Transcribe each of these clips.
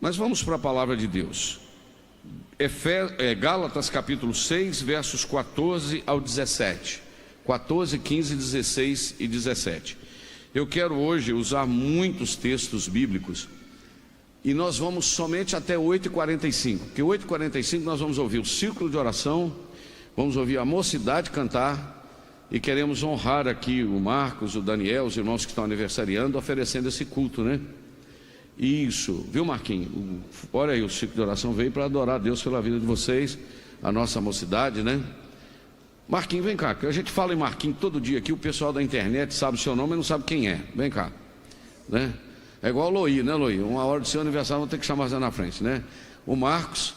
Mas vamos para a palavra de Deus. Gálatas capítulo 6, versos 14 ao 17. 14, 15, 16 e 17. Eu quero hoje usar muitos textos bíblicos e nós vamos somente até 8h45, porque 8h45 nós vamos ouvir o círculo de oração, vamos ouvir a mocidade cantar e queremos honrar aqui o Marcos, o Daniel, os irmãos que estão aniversariando, oferecendo esse culto, né? Isso, viu, Marquinhos? Olha aí, o círculo de oração veio para adorar a Deus pela vida de vocês, a nossa mocidade, né? Marquinhos, vem cá, que a gente fala em Marquinhos todo dia aqui, o pessoal da internet sabe o seu nome, mas não sabe quem é. Vem cá, né? É igual o Loí, né, Loí? Uma hora do seu aniversário, vou ter que chamar você na frente, né? O Marcos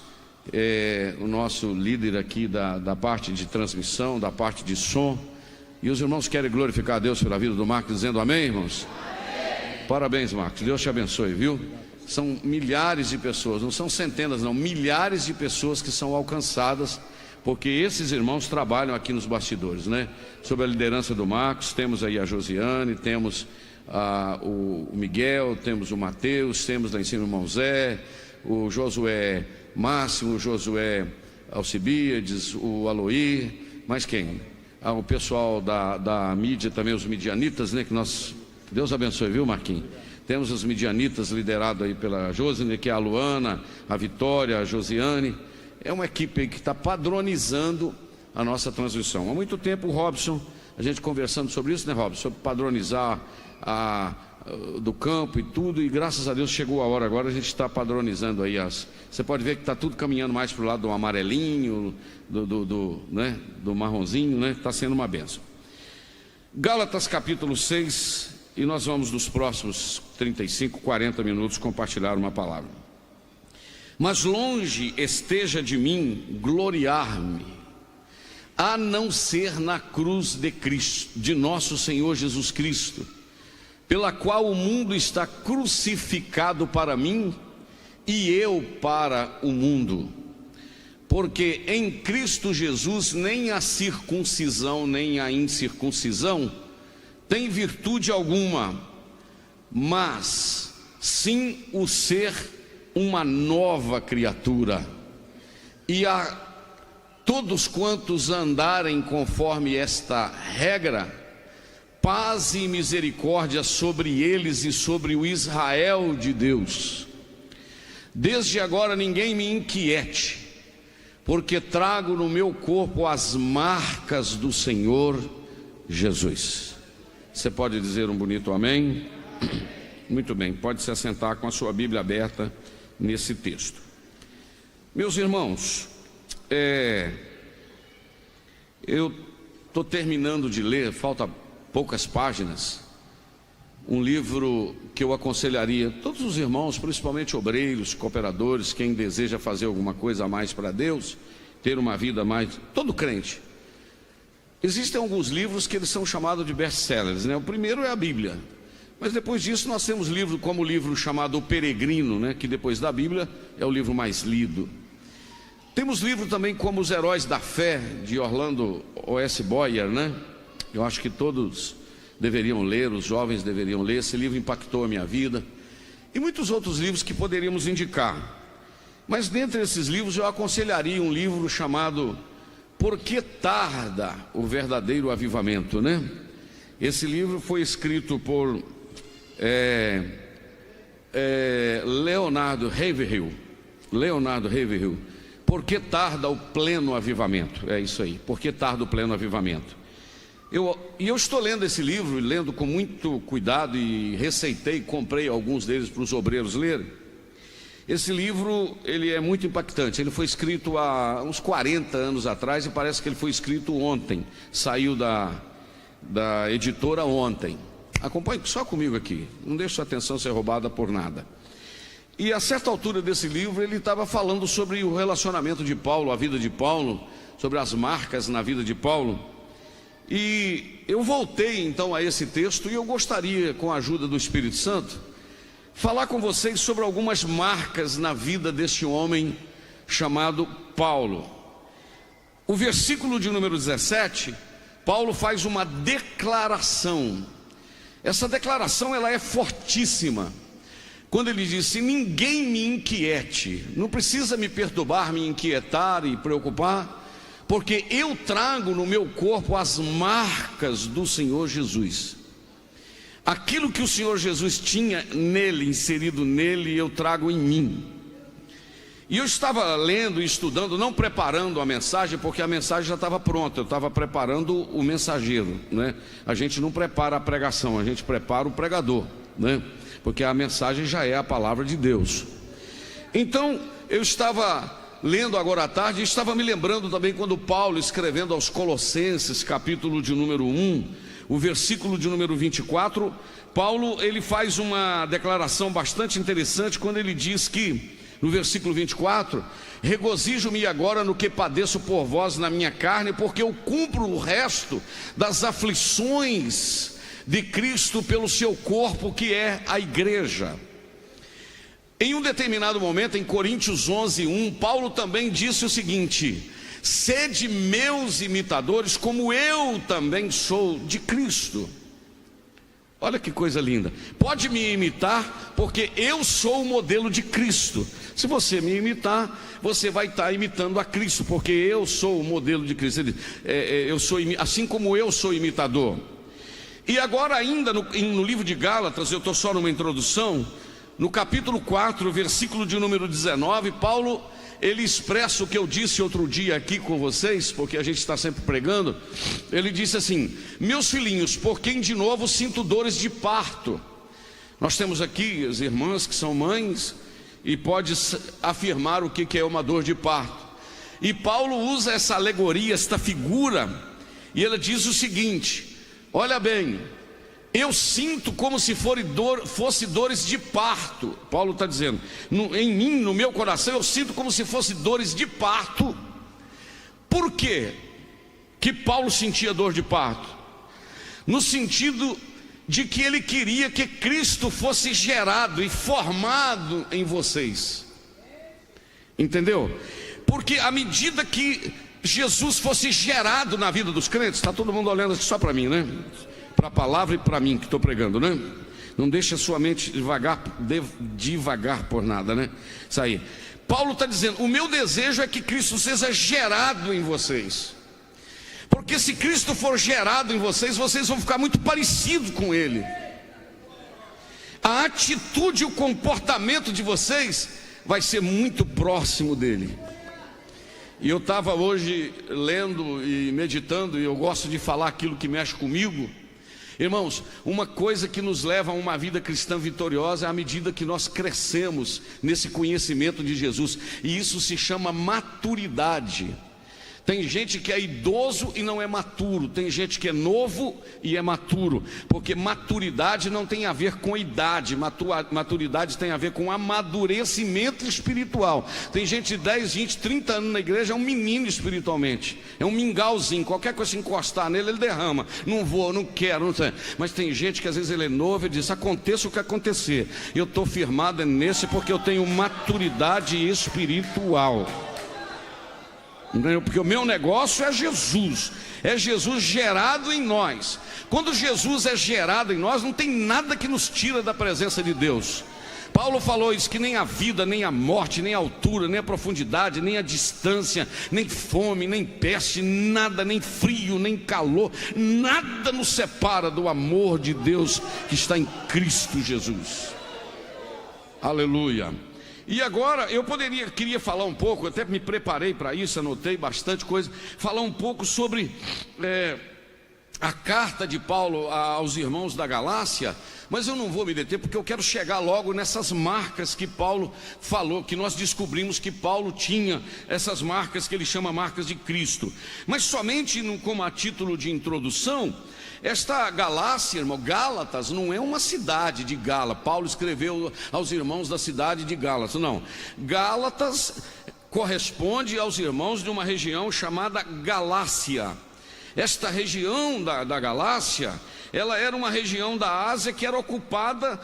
é o nosso líder aqui da parte de transmissão, da parte de som. E os irmãos querem glorificar a Deus pela vida do Marcos, dizendo amém, irmãos? Amém. Parabéns, Marcos, Deus te abençoe, viu? São milhares de pessoas, não são centenas não, milhares de pessoas que são alcançadas, porque esses irmãos trabalham aqui nos bastidores, né? Sob a liderança do Marcos, temos aí a Josiane, temos o Miguel, temos o Mateus, temos lá em cima o irmão Zé, o Josué Máximo, o Josué Alcibiades, o Aloí, mas quem? O pessoal da mídia também, os midianitas, né? Que Deus abençoe, viu, Marquinhos? Temos os midianitas liderados aí pela Josiane, que é a Luana, a Vitória, a Josiane. É uma equipe aí que está padronizando a nossa transmissão. Há muito tempo, o Robson, a gente conversando sobre isso, né, Robson? Sobre padronizar do campo e tudo, e graças a Deus chegou a hora agora, a gente está padronizando aí você pode ver que está tudo caminhando mais para o lado do amarelinho, do marronzinho, né? Está sendo uma bênção. Gálatas capítulo 6, e nós vamos nos próximos 35, 40 minutos compartilhar uma palavra. Mas longe esteja de mim gloriar-me, a não ser na cruz de Cristo, de nosso Senhor Jesus Cristo, pela qual o mundo está crucificado para mim e eu para o mundo. Porque em Cristo Jesus nem a circuncisão nem a incircuncisão tem virtude alguma, mas sim o ser uma nova criatura. E a todos quantos andarem conforme esta regra, paz e misericórdia sobre eles e sobre o Israel de Deus. Desde agora ninguém me inquiete, porque trago no meu corpo as marcas do Senhor Jesus. Você pode dizer um bonito amém? Muito bem, pode se assentar com a sua Bíblia aberta nesse texto. Meus irmãos, eu estou terminando de ler, falta poucas páginas, um livro que eu aconselharia todos os irmãos, principalmente obreiros, cooperadores, quem deseja fazer alguma coisa a mais para Deus, ter uma vida mais, todo crente. Existem alguns livros que eles são chamados de best-sellers, né? O primeiro é a Bíblia, mas depois disso nós temos livro como o livro chamado O Peregrino, né? Que depois da Bíblia é o livro mais lido. Temos livro também como Os Heróis da Fé, de Orlando O.S. Boyer, né? Eu acho que todos deveriam ler, os jovens deveriam ler. Esse livro impactou a minha vida. E muitos outros livros que poderíamos indicar. Mas dentre esses livros eu aconselharia um livro chamado Por que Tarda o Verdadeiro Avivamento, né? Esse livro foi escrito por Leonardo Ravenhill. Por que tarda o pleno avivamento? É isso aí, por que tarda o pleno avivamento? Eu estou lendo esse livro, lendo com muito cuidado, e receitei, comprei alguns deles para os obreiros lerem. Esse livro, ele é muito impactante. Ele foi escrito há uns 40 anos atrás e parece que ele foi escrito ontem. Saiu da editora ontem. Acompanhe só comigo aqui, não deixe sua atenção ser roubada por nada. E a certa altura desse livro ele estava falando sobre o relacionamento de Paulo, a vida de Paulo, sobre as marcas na vida de Paulo. E eu voltei então a esse texto e eu gostaria, com a ajuda do Espírito Santo, falar com vocês sobre algumas marcas na vida deste homem chamado Paulo. O versículo de número 17, Paulo faz uma declaração. Essa declaração ela é fortíssima. quando ele disse: ninguém me inquiete, não precisa me perturbar, me inquietar e preocupar, porque eu trago no meu corpo as marcas do Senhor Jesus. Aquilo que o Senhor Jesus tinha nele, inserido nele, eu trago em mim. E eu estava lendo e estudando, não preparando a mensagem, porque a mensagem já estava pronta, eu estava preparando o mensageiro, né? A gente não prepara a pregação, a gente prepara o pregador, né? Porque a mensagem já é a palavra de Deus. Então, eu estava lendo agora à tarde e estava me lembrando também quando Paulo, escrevendo aos Colossenses, capítulo de número 1, o versículo de número 24, Paulo, ele faz uma declaração bastante interessante quando ele diz que, no versículo 24: regozijo-me agora no que padeço por vós na minha carne, porque eu cumpro o resto das aflições de Cristo pelo seu corpo, que é a igreja. Em um determinado momento, em Coríntios 11:1, Paulo também disse o seguinte: sede meus imitadores, como eu também sou de Cristo. Olha que coisa linda. Pode me imitar, porque eu sou o modelo de Cristo. Se você me imitar, você vai estar imitando a Cristo, porque eu sou o modelo de Cristo. Eu sou, assim como eu sou imitador. E agora ainda no livro de Gálatas, eu estou só numa introdução, no capítulo 4, versículo de número 19, Paulo, ele expressa o que eu disse outro dia aqui com vocês, porque a gente está sempre pregando. Ele disse assim: meus filhinhos, por quem de novo sinto dores de parto. Nós temos aqui as irmãs que são mães e pode afirmar o que é uma dor de parto. E Paulo usa essa alegoria, esta figura, e ele diz o seguinte: olha bem, eu sinto como se fosse dores de parto. Paulo está dizendo, em mim, no meu coração, eu sinto como se fosse dores de parto. Por quê que Paulo sentia dor de parto? No sentido de que ele queria que Cristo fosse gerado e formado em vocês. Entendeu? Porque à medida que Jesus fosse gerado na vida dos crentes, está todo mundo olhando só para mim, né? Para a palavra e para mim que estou pregando, né? Não deixa a sua mente devagar por nada, né? Isso aí. Paulo está dizendo: o meu desejo é que Cristo seja gerado em vocês, porque se Cristo for gerado em vocês, vocês vão ficar muito parecidos com Ele. A atitude e o comportamento de vocês vai ser muito próximo dele. E eu estava hoje lendo e meditando, e eu gosto de falar aquilo que mexe comigo. Irmãos, uma coisa que nos leva a uma vida cristã vitoriosa é à medida que nós crescemos nesse conhecimento de Jesus, e isso se chama maturidade. Tem gente que é idoso e não é maturo, tem gente que é novo e é maturo, porque maturidade não tem a ver com idade, maturidade tem a ver com amadurecimento espiritual. Tem gente de 10, 20, 30 anos na igreja, é um menino espiritualmente, é um mingauzinho, qualquer coisa se encostar nele, ele derrama, não vou, não quero, não sei. Mas tem gente que às vezes ele é novo e diz: aconteça o que acontecer, eu estou firmado nesse, porque eu tenho maturidade espiritual. Porque o meu negócio é Jesus gerado em nós. Quando Jesus é gerado em nós, não tem nada que nos tira da presença de Deus. Paulo falou isso, que nem a vida, nem a morte, nem a altura, nem a profundidade, nem a distância, nem fome, nem peste, nada, nem frio, nem calor, nada nos separa do amor de Deus que está em Cristo Jesus. Aleluia. E agora eu queria falar um pouco, até me preparei para isso, anotei bastante coisa, falar um pouco sobre a carta de Paulo aos irmãos da Galácia, mas eu não vou me deter, porque eu quero chegar logo nessas marcas que Paulo falou, que nós descobrimos que Paulo tinha, essas marcas que ele chama marcas de Cristo. Mas somente como a título de introdução, esta Galácia, irmão, Gálatas, não é uma cidade de Gala. Paulo escreveu aos irmãos da cidade de Gálatas, não. Gálatas corresponde aos irmãos de uma região chamada Galácia. Esta região da Galácia ela era uma região da Ásia que era ocupada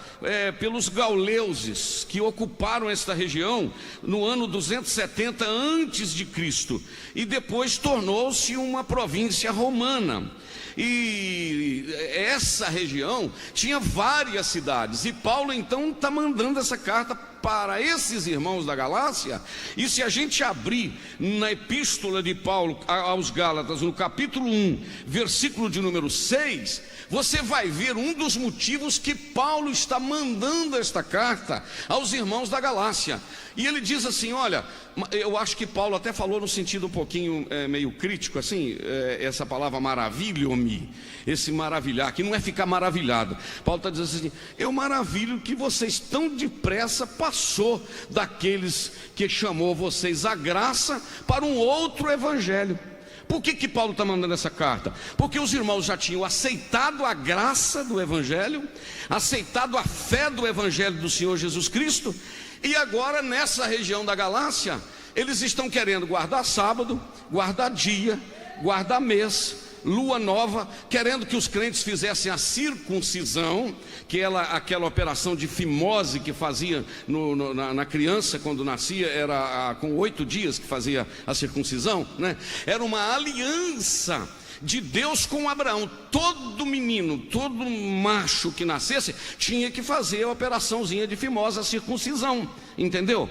pelos gauleuses, que ocuparam esta região no ano 270 antes de Cristo, e depois tornou-se uma província romana. E essa região tinha várias cidades, e Paulo então está mandando essa carta para esses irmãos da Galácia. E se a gente abrir na epístola de Paulo aos Gálatas, no capítulo 1, versículo de número 6, você vai ver um dos motivos que Paulo está mandando esta carta aos irmãos da Galácia. E ele diz assim, olha, eu acho que Paulo até falou no sentido um pouquinho meio crítico, assim, essa palavra maravilho-me, esse maravilhar, que não é ficar maravilhado. Paulo está dizendo assim, eu maravilho que vocês tão depressa passou daqueles que chamou vocês a graça para um outro evangelho. Por que Paulo está mandando essa carta? Porque os irmãos já tinham aceitado a graça do evangelho, aceitado a fé do evangelho do Senhor Jesus Cristo, e agora nessa região da Galácia, eles estão querendo guardar sábado, guardar dia, guardar mês, lua nova, querendo que os crentes fizessem a circuncisão, que era aquela operação de fimose que fazia na criança quando nascia, era com 8 dias que fazia a circuncisão, né? Era uma aliança de Deus com Abraão. Todo menino, todo macho que nascesse tinha que fazer a operaçãozinha de fimose, a circuncisão, entendeu?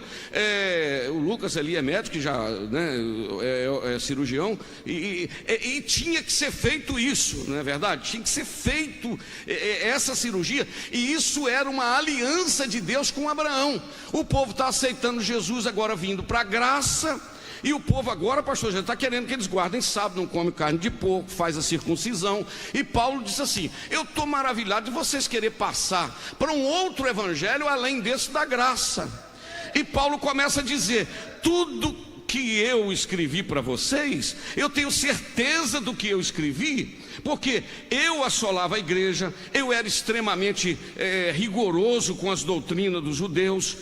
O Lucas ali é médico, já, né, é cirurgião, e tinha que ser feito isso, não é verdade? Tinha que ser feito essa cirurgia, e isso era uma aliança de Deus com Abraão. O povo está aceitando Jesus agora vindo para a graça. E o povo agora, pastor, já está querendo que eles guardem sábado, não come carne de porco, faz a circuncisão. E Paulo disse assim, eu estou maravilhado de vocês querer passar para um outro evangelho além desse da graça. E Paulo começa a dizer, tudo que eu escrevi para vocês, eu tenho certeza do que eu escrevi, porque eu assolava a igreja, eu era extremamente rigoroso com as doutrinas dos judeus,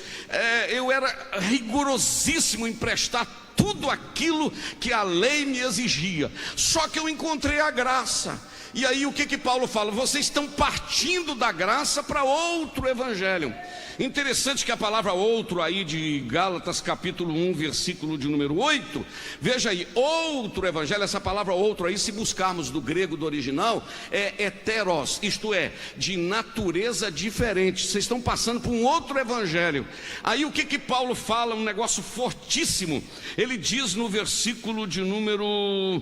eu era rigorosíssimo em prestar tudo aquilo que a lei me exigia, só que eu encontrei a graça. E aí o que Paulo fala? Vocês estão partindo da graça para outro evangelho. Interessante que a palavra outro aí de Gálatas capítulo 1, versículo de número 8, veja aí, outro evangelho, essa palavra outro aí, se buscarmos do grego do original, é heteros, isto é, de natureza diferente. Vocês estão passando por um outro evangelho. Aí o que Paulo fala, um negócio fortíssimo, ele diz no versículo de número,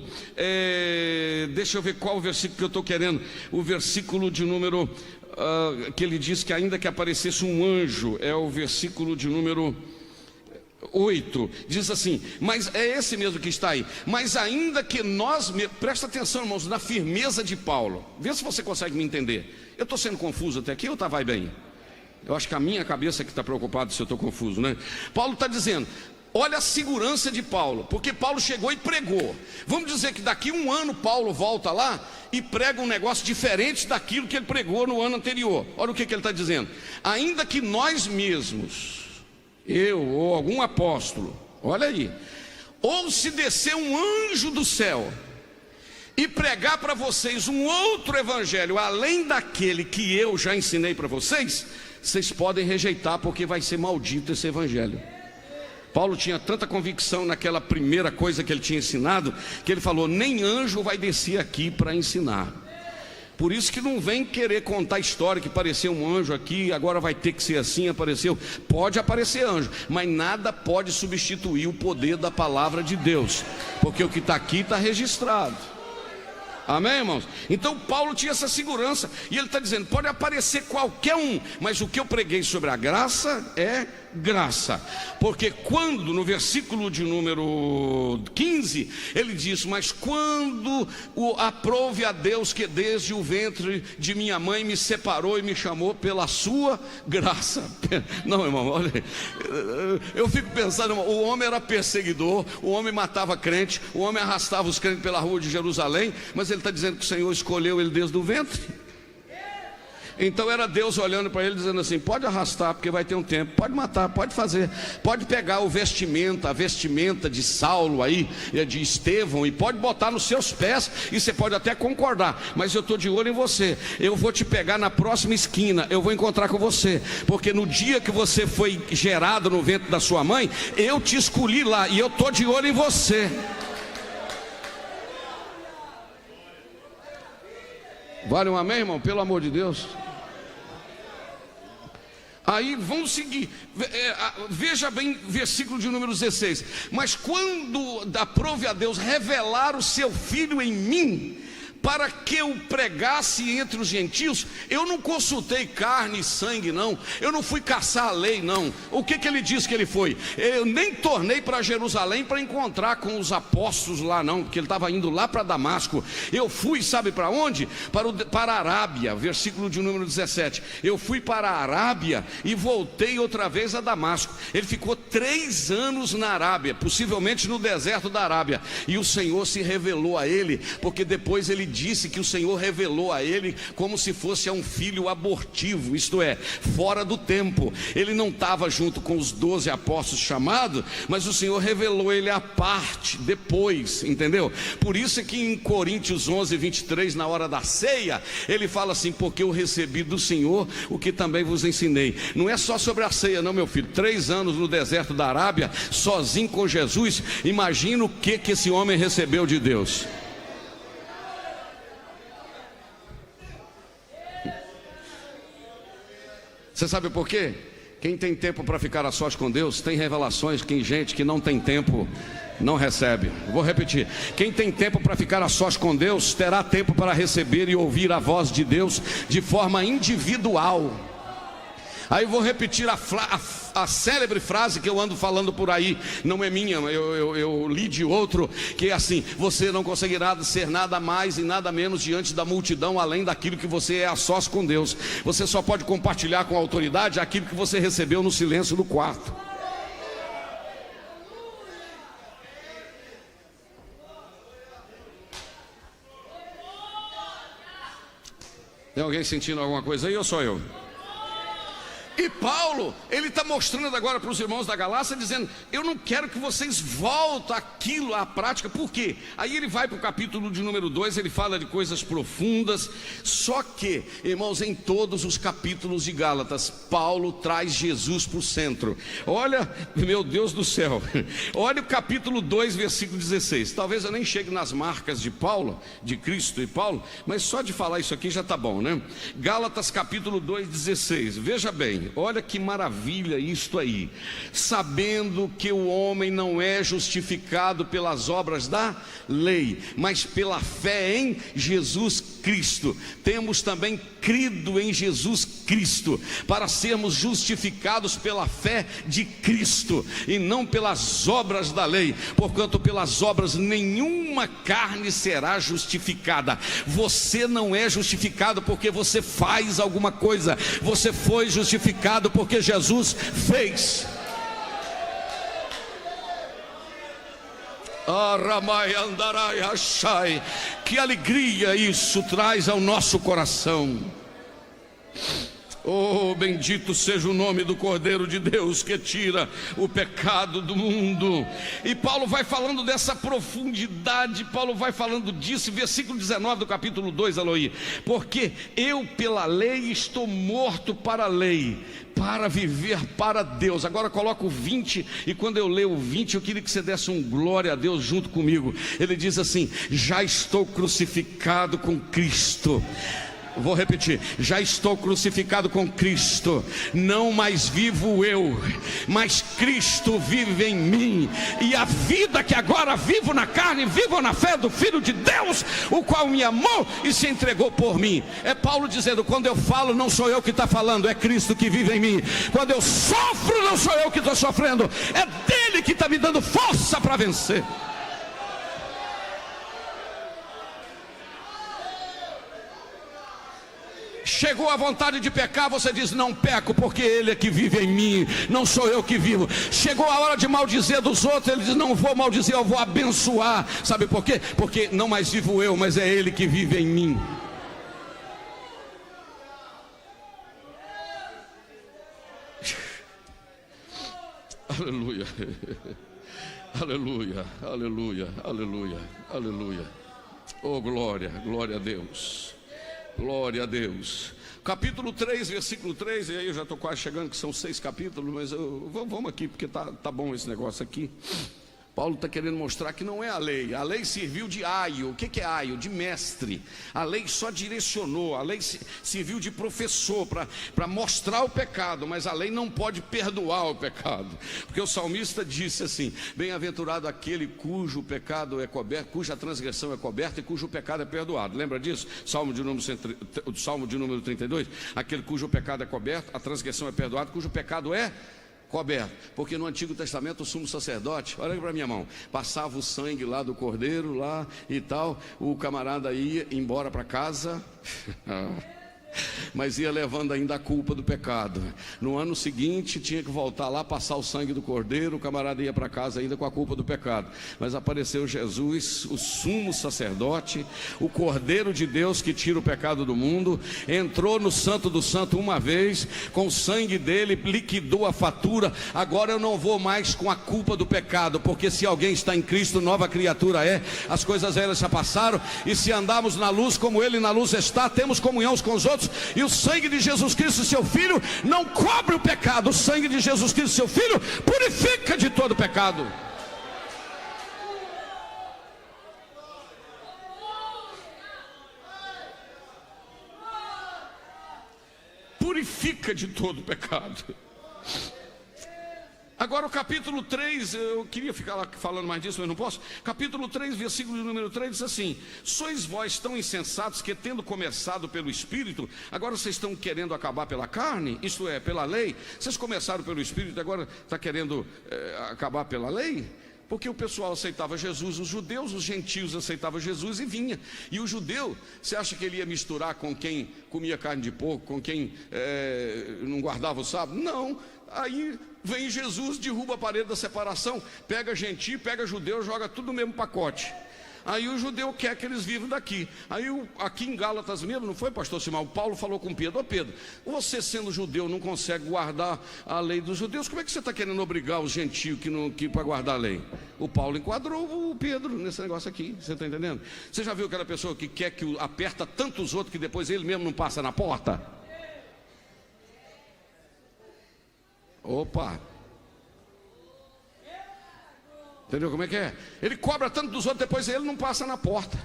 deixa eu ver qual o versículo que eu estou querendo, o versículo de número, que ele diz que ainda que aparecesse um anjo, é o versículo de número 8, diz assim, mas é esse mesmo que está aí, mas ainda que nós, presta atenção irmãos, na firmeza de Paulo, vê se você consegue me entender. Eu estou sendo confuso até aqui ou vai bem? Eu acho que a minha cabeça que está preocupada se eu estou confuso, né? Paulo está dizendo, olha a segurança de Paulo, porque Paulo chegou e pregou. Vamos dizer que daqui um ano Paulo volta lá e prega um negócio diferente daquilo que ele pregou no ano anterior. Olha o que ele está dizendo, ainda que nós mesmos, eu ou algum apóstolo, olha aí, ou se descer um anjo do céu e pregar para vocês um outro evangelho além daquele que eu já ensinei para vocês, vocês podem rejeitar, porque vai ser maldito esse evangelho. Paulo tinha tanta convicção naquela primeira coisa que ele tinha ensinado, que ele falou, nem anjo vai descer aqui para ensinar. Por isso que não vem querer contar a história que apareceu um anjo aqui, agora vai ter que ser assim, apareceu. Pode aparecer anjo, mas nada pode substituir o poder da palavra de Deus, porque o que está aqui está registrado. Amém, irmãos? Então Paulo tinha essa segurança, e ele está dizendo, pode aparecer qualquer um, mas o que eu preguei sobre a graça é graça. Porque quando, no versículo de número 15, ele diz, mas quando aprove a Deus que desde o ventre de minha mãe me separou e me chamou pela sua graça. Não, irmão, olha, eu fico pensando, irmão, o homem era perseguidor, o homem matava crente, o homem arrastava os crentes pela rua de Jerusalém, mas ele está dizendo que o Senhor escolheu ele desde o ventre. Então era Deus olhando para ele, dizendo assim: pode arrastar, porque vai ter um tempo, pode matar, pode fazer, pode pegar o vestimenta, a vestimenta de Saulo aí, de Estevão, e pode botar nos seus pés, e você pode até concordar, mas eu estou de olho em você, eu vou te pegar na próxima esquina, eu vou encontrar com você, porque no dia que você foi gerado no ventre da sua mãe, eu te escolhi lá, e eu estou de olho em você. Vale um amém, irmão? Pelo amor de Deus. Aí vamos seguir, veja bem, versículo de número 16: mas quando aprove a Deus revelar o seu Filho em mim, para que eu pregasse entre os gentios, eu não consultei carne e sangue não, eu não fui caçar a lei não. O que ele disse que ele foi? Eu nem tornei para Jerusalém para encontrar com os apóstolos lá não, porque ele estava indo lá para Damasco. Eu fui, sabe para onde? Para a Arábia, versículo de número 17. Eu fui para a Arábia e voltei outra vez a Damasco. Ele ficou 3 anos na Arábia, possivelmente no deserto da Arábia, e o Senhor se revelou a ele, porque depois ele disse que o Senhor revelou a ele como se fosse a um filho abortivo, isto é, fora do tempo. Ele não estava junto com os 12 apóstolos chamados, mas o Senhor revelou ele à parte depois, entendeu? Por isso é que em Coríntios 11, 23, na hora da ceia, ele fala assim: porque eu recebi do Senhor o que também vos ensinei. Não é só sobre a ceia não, meu filho. 3 anos no deserto da Arábia, sozinho com Jesus. Imagina o que esse homem recebeu de Deus. Você sabe por quê? Quem tem tempo para ficar a sós com Deus tem revelações que gente que não tem tempo não recebe. Vou repetir: quem tem tempo para ficar a sós com Deus terá tempo para receber e ouvir a voz de Deus de forma individual. Aí eu vou repetir a célebre frase que eu ando falando por aí, não é minha, eu li de outro, que é assim: você não conseguirá ser nada mais e nada menos diante da multidão, além daquilo que você é a sós com Deus. Você só pode compartilhar com a autoridade aquilo que você recebeu no silêncio do quarto. Tem alguém sentindo alguma coisa aí ou só eu? E Paulo, ele está mostrando agora para os irmãos da Galácia, dizendo: eu não quero que vocês voltem aquilo à prática. Por quê? Aí ele vai para o capítulo de número 2, ele fala de coisas profundas. Só que, irmãos, em todos os capítulos de Gálatas, Paulo traz Jesus para o centro. Olha, meu Deus do céu, olha o capítulo 2, versículo 16. Talvez eu nem chegue nas marcas de Paulo, de Cristo e Paulo, mas só de falar isso aqui já está bom, né? Gálatas capítulo 2, 16, veja bem. Olha que maravilha isto aí: sabendo que o homem não é justificado pelas obras da lei, mas pela fé em Jesus Cristo. Temos também crido em Jesus Cristo, para sermos justificados pela fé de Cristo, e não pelas obras da lei, porquanto pelas obras nenhuma carne será justificada. Você não é justificado porque você faz alguma coisa, você foi justificado porque Jesus fez. Que alegria isso traz ao nosso coração. Oh, bendito seja o nome do Cordeiro de Deus, que tira o pecado do mundo. E Paulo vai falando dessa profundidade, Paulo vai falando disso, versículo 19 do capítulo 2, Aloí: porque eu pela lei estou morto para a lei, para viver para Deus. Agora coloca o 20, e quando eu ler o 20, eu queria que você desse um glória a Deus junto comigo. Ele diz assim: já estou crucificado com Cristo. Vou repetir: já estou crucificado com Cristo, não mais vivo eu, mas Cristo vive em mim, e a vida que agora vivo na carne, vivo na fé do Filho de Deus, o qual me amou e se entregou por mim. É Paulo dizendo: quando eu falo, não sou eu que está falando, é Cristo que vive em mim. Quando eu sofro, não sou eu que estou sofrendo, é dele que está me dando força para vencer. Chegou a vontade de pecar, você diz: não peco, porque Ele é que vive em mim, não sou eu que vivo. Chegou a hora de maldizer dos outros, ele diz: não vou maldizer, eu vou abençoar. Sabe por quê? Porque não mais vivo eu, mas é Ele que vive em mim. Aleluia. Aleluia, aleluia, aleluia, aleluia. Oh, glória, glória a Deus. Glória a Deus. Capítulo 3, versículo 3, e aí eu já estou quase chegando, que são 6 capítulos, mas vamos aqui, porque tá bom esse negócio aqui. Paulo está querendo mostrar que não é a lei serviu de aio. O que é aio? De mestre. A lei só direcionou, a lei serviu de professor para mostrar o pecado, mas a lei não pode perdoar o pecado, porque o salmista disse assim: bem-aventurado aquele cujo pecado é coberto, cuja transgressão é coberta e cujo pecado é perdoado. Lembra disso? Salmo de número 32, aquele cujo pecado é coberto, a transgressão é perdoada, cujo pecado é coberto, porque no Antigo Testamento o sumo sacerdote, olha aqui para minha mão, passava o sangue lá do cordeiro lá e tal, o camarada ia embora para casa mas ia levando ainda a culpa do pecado. No ano seguinte tinha que voltar lá, passar o sangue do cordeiro, o camarada ia para casa ainda com a culpa do pecado. Mas apareceu Jesus, o sumo sacerdote, o cordeiro de Deus que tira o pecado do mundo, entrou no Santo do Santo uma vez, com o sangue dele liquidou a fatura. Agora eu não vou mais com a culpa do pecado, porque se alguém está em Cristo, nova criatura é, as coisas velhas já passaram, e se andarmos na luz como ele na luz está, temos comunhão uns com os outros, e o sangue de Jesus Cristo, seu Filho, não cobre o pecado. O sangue de Jesus Cristo, seu Filho, purifica de todo pecado. Purifica de todo pecado. Agora o capítulo 3, eu queria ficar lá falando mais disso, mas não posso. Capítulo 3, versículo número 3 diz assim: sois vós tão insensatos que, tendo começado pelo Espírito, agora vocês estão querendo acabar pela carne, isto é, pela lei. Vocês começaram pelo Espírito e agora está querendo acabar pela lei? Porque o pessoal aceitava Jesus, os judeus, os gentios aceitavam Jesus e vinha. E o judeu, você acha que ele ia misturar com quem comia carne de porco, com quem não guardava o sábado? Não. Aí vem Jesus, derruba a parede da separação, pega gentio, pega judeu, joga tudo no mesmo pacote. Aí o judeu quer que eles vivam daqui. Aí aqui em Gálatas mesmo, não foi, pastor Simão? Paulo falou com Pedro: ó Pedro, você sendo judeu não consegue guardar a lei dos judeus, como é que você está querendo obrigar os gentios que para guardar a lei? O Paulo enquadrou o Pedro nesse negócio aqui, você está entendendo? Você já viu aquela pessoa que quer que aperta tantos outros que depois ele mesmo não passa na porta? Opa! Entendeu como é que é? Ele cobra tanto dos outros, depois ele não passa na porta.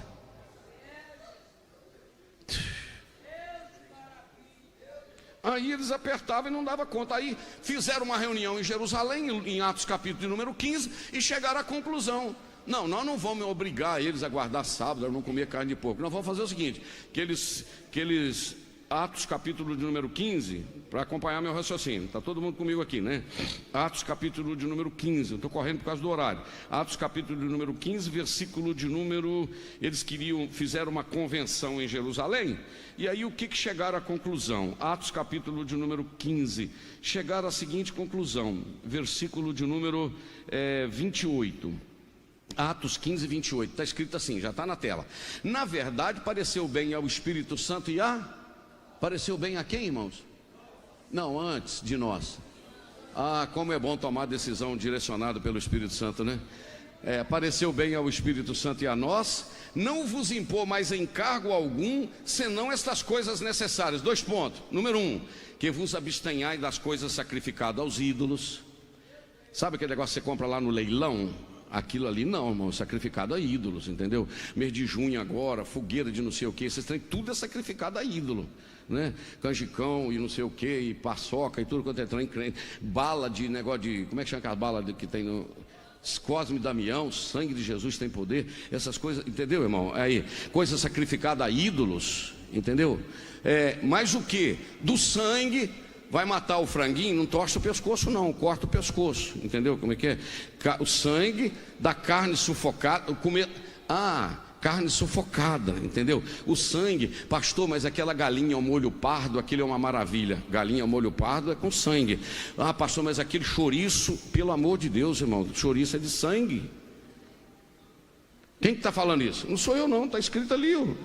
Aí eles apertavam e não davam conta. Aí fizeram uma reunião em Jerusalém, em Atos capítulo número 15, e chegaram à conclusão: não, nós não vamos obrigar eles a guardar sábado, a não comer carne de porco. Nós vamos fazer o seguinte, que eles Atos capítulo de número 15, para acompanhar meu raciocínio, está todo mundo comigo aqui, né? Atos capítulo de número 15, eu estou correndo por causa do horário. Atos capítulo de número 15, versículo de número, eles fizeram uma convenção em Jerusalém, e aí o que chegaram à conclusão? Atos capítulo de número 15, chegaram à seguinte conclusão, versículo de número 28. Atos 15, 28, está escrito assim, já está na tela: na verdade pareceu bem ao Espírito Santo e pareceu bem a quem, irmãos? Não, antes de nós. Como é bom tomar decisão direcionada pelo Espírito Santo, né? Pareceu bem ao Espírito Santo e a nós, não vos impor mais encargo algum, senão estas coisas necessárias. 2 pontos. Número 1, que vos abstenhai das coisas sacrificadas aos ídolos. Sabe aquele negócio que você compra lá no leilão? Aquilo ali não, irmão, sacrificado a ídolos, entendeu? Mês de junho agora, fogueira de não sei o que, esses trem, tudo é sacrificado a ídolo, né? Canjicão e não sei o que, e paçoca e tudo quanto é trem, bala de negócio de, como é que chama aquela bala que tem no Cosme e Damião, sangue de Jesus tem poder, essas coisas, entendeu, irmão? Aí, coisa sacrificada a ídolos, entendeu? Mas o que? Do sangue. Vai matar o franguinho, não torce o pescoço não, corta o pescoço, entendeu como é que é? O sangue da carne sufocada, carne sufocada, entendeu? O sangue, pastor, mas aquela galinha ao molho pardo, aquilo é uma maravilha. Galinha ao molho pardo é com sangue. Pastor, mas aquele chouriço, pelo amor de Deus, irmão, chouriço é de sangue. Quem que está falando isso? Não sou eu não, está escrito ali,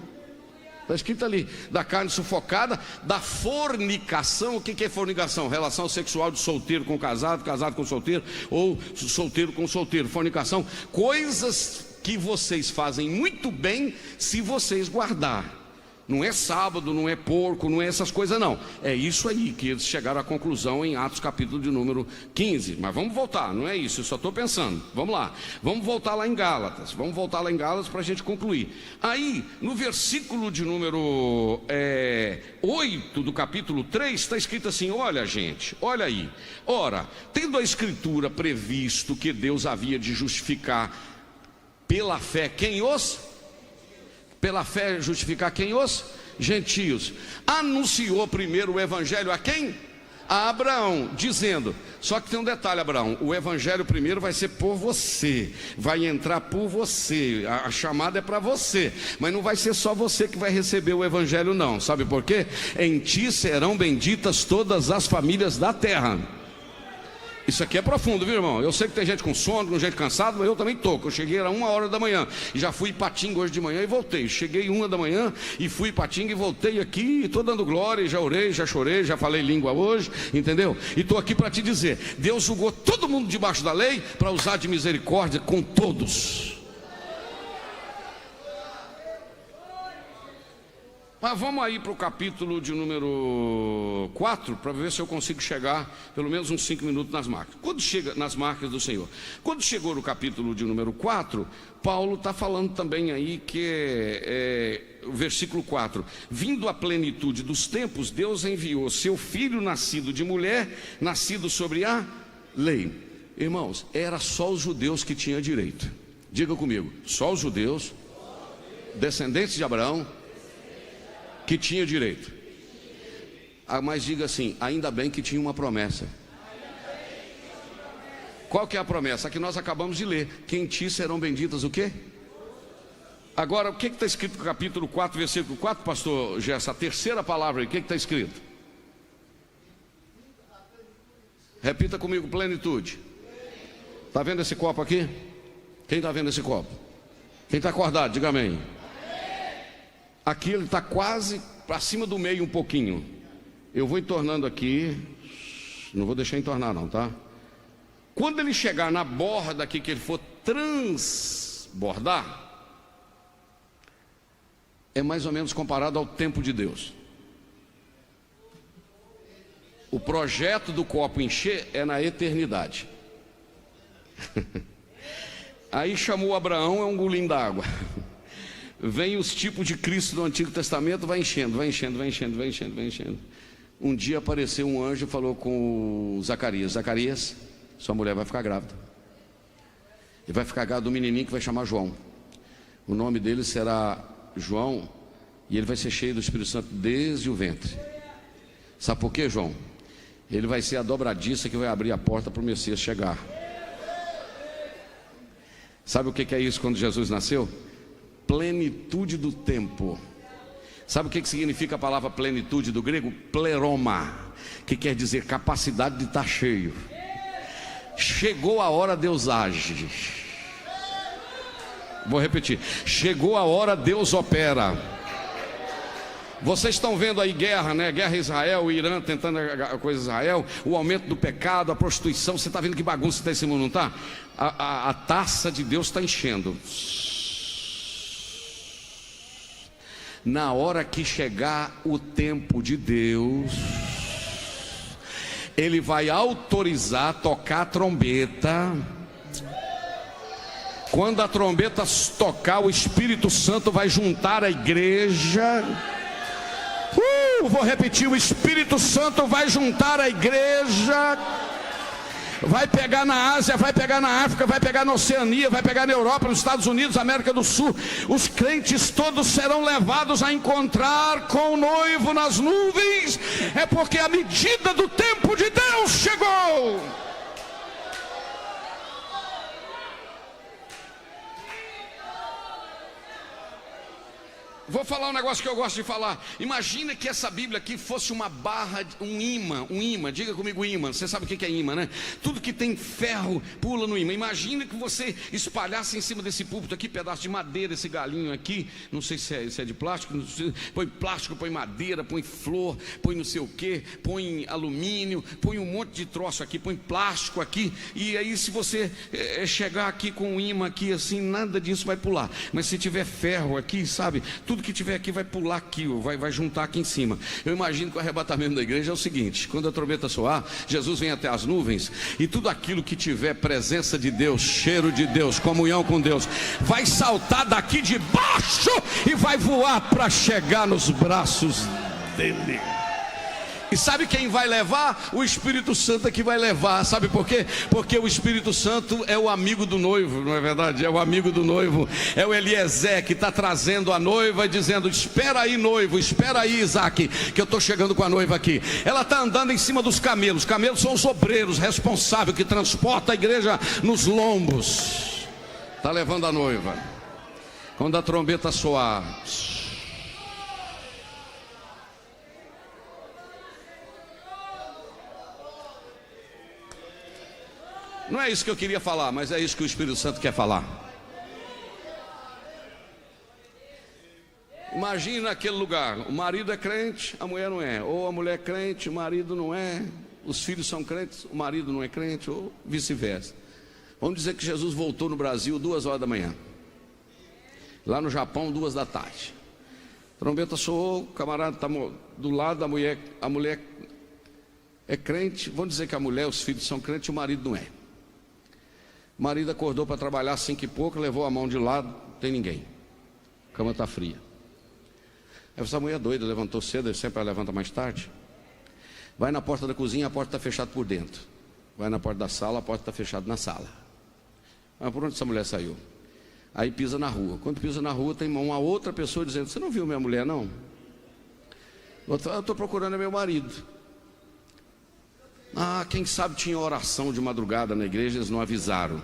Está escrito ali, da carne sufocada, da fornicação. O que é fornicação? Relação sexual de solteiro com casado, casado com solteiro, ou solteiro com solteiro. Fornicação, coisas que vocês fazem muito bem se vocês guardar. Não é sábado, não é porco, não é essas coisas não. É isso aí que eles chegaram à conclusão em Atos capítulo de número 15. Mas vamos voltar, não é isso, eu só estou pensando. Vamos lá, vamos voltar lá em Gálatas. Vamos voltar lá em Gálatas para a gente concluir. Aí, no versículo de número 8 do capítulo 3, está escrito assim, olha gente, olha aí. Ora, tendo a escritura previsto que Deus havia de justificar pela fé quem os... Pela fé justificar quem? Os gentios. Anunciou primeiro o evangelho a quem? A Abraão, dizendo, só que tem um detalhe, Abraão, o evangelho primeiro vai ser por você, vai entrar por você, a chamada é para você, mas não vai ser só você que vai receber o evangelho não, sabe por quê? Em ti serão benditas todas as famílias da terra. Isso aqui é profundo, viu, irmão? Eu sei que tem gente com sono, com gente cansada, mas eu também estou. Eu cheguei, era 1h da manhã, e já fui em Patinga hoje de manhã e voltei. Cheguei 1h da manhã e fui em Patinga e voltei aqui, estou dando glória, já orei, já chorei, já falei língua hoje, entendeu? E estou aqui para te dizer, Deus julgou todo mundo debaixo da lei para usar de misericórdia com todos. Mas vamos aí para o capítulo de número 4, para ver se eu consigo chegar pelo menos uns 5 minutos nas marcas. Quando chega nas marcas do Senhor, quando chegou no capítulo de número 4, Paulo está falando também aí que o versículo 4, vindo a plenitude dos tempos, Deus enviou seu filho nascido de mulher, nascido sobre a lei. Irmãos, era só os judeus que tinham direito. Diga comigo, só os judeus, descendentes de Abraão, que tinha direito. Mas diga assim, ainda bem que tinha uma promessa. Qual que é a promessa? A que nós acabamos de ler, que em ti serão benditas o quê? Agora, o que está escrito no capítulo 4, versículo 4, pastor Gerson? A terceira palavra aí, o que está escrito? Repita comigo, plenitude. Está vendo esse copo aqui? Quem está vendo esse copo? Quem está acordado, diga amém. Aqui ele está quase para cima do meio um pouquinho. Eu vou entornando aqui. Não vou deixar entornar não, tá? Quando ele chegar na borda aqui, que ele for transbordar, é mais ou menos comparado ao tempo de Deus. O projeto do copo encher é na eternidade. Aí chamou Abraão, é um golinho d'água. Vem os tipos de Cristo do Antigo Testamento, vai enchendo, vai enchendo, vai enchendo, vai enchendo, vai enchendo. Um dia apareceu um anjo e falou com Zacarias: Zacarias, sua mulher vai ficar grávida. E vai ficar grávida do menininho que vai chamar João. O nome dele será João, e ele vai ser cheio do Espírito Santo desde o ventre. Sabe por quê, João? Ele vai ser a dobradiça que vai abrir a porta para o Messias chegar. Sabe o que é isso quando Jesus nasceu? Plenitude do tempo. Sabe o que significa a palavra plenitude do grego? Pleroma, que quer dizer capacidade de estar cheio. Chegou a hora, Deus age. Vou repetir: chegou a hora, Deus opera. Vocês estão vendo aí guerra, né? Guerra Israel, o Irã tentando a coisa Israel, o aumento do pecado, a prostituição. Você está vendo que bagunça está esse mundo, não está? A taça de Deus está enchendo. Na hora que chegar o tempo de Deus, Ele vai autorizar tocar a trombeta. Quando a trombeta tocar, o Espírito Santo vai juntar a igreja. Vou repetir: o Espírito Santo vai juntar a igreja. Vai pegar na Ásia, vai pegar na África, vai pegar na Oceania, vai pegar na Europa, nos Estados Unidos, América do Sul. Os crentes todos serão levados a encontrar com o noivo nas nuvens. É porque a medida do tempo de Deus chegou. Vou falar um negócio que eu gosto de falar. Imagina que essa Bíblia aqui fosse uma barra, um imã. Diga comigo imã. Você sabe o que é imã, né? Tudo que tem ferro pula no imã. Imagina que você espalhasse em cima desse púlpito aqui pedaço de madeira, esse galinho aqui. Não sei se é de plástico. Põe plástico, põe madeira, põe flor, põe não sei o que, põe alumínio, põe um monte de troço aqui, põe plástico aqui. E aí se você chegar aqui com um imã aqui assim, nada disso vai pular. Mas se tiver ferro aqui, sabe? Tudo que tiver aqui vai pular aqui, vai juntar aqui em cima. Eu imagino que o arrebatamento da igreja é o seguinte: quando a trombeta soar, Jesus vem até as nuvens, e tudo aquilo que tiver presença de Deus, cheiro de Deus, comunhão com Deus, vai saltar daqui de baixo e vai voar para chegar nos braços dele. E sabe quem vai levar? O Espírito Santo é que vai levar. Sabe por quê? Porque o Espírito Santo é o amigo do noivo, não é verdade? É o amigo do noivo. É o Eliezer que está trazendo a noiva e dizendo: espera aí, noivo, espera aí, Isaac, que eu estou chegando com a noiva aqui. Ela está andando em cima dos camelos. Camelos são os obreiros responsáveis que transportam a igreja nos lombos. Está levando a noiva. Quando a trombeta soar, não é isso que eu queria falar, mas é isso que o Espírito Santo quer falar. Imagina aquele lugar: o marido é crente, a mulher não é. Ou a mulher é crente, o marido não é. Os filhos são crentes, o marido não é crente, ou vice-versa. Vamos dizer que Jesus voltou no Brasil 2 horas da manhã. Lá no Japão, 2 da tarde. Trombeta soou, o camarada está do lado da mulher. A mulher é crente. Vamos dizer que a mulher, os filhos são crentes, o marido não é. O marido acordou para trabalhar 5 e pouco, levou a mão de lado, não tem ninguém. A cama está fria. Essa mulher é doida, levantou cedo, sempre ela levanta mais tarde. Vai na porta da cozinha, a porta está fechada por dentro. Vai na porta da sala, a porta está fechada na sala. Mas por onde essa mulher saiu? Aí pisa na rua. Quando pisa na rua, tem uma outra pessoa dizendo: você não viu minha mulher, não? Outra: eu estou procurando meu marido. Ah, quem sabe tinha oração de madrugada na igreja, eles não avisaram.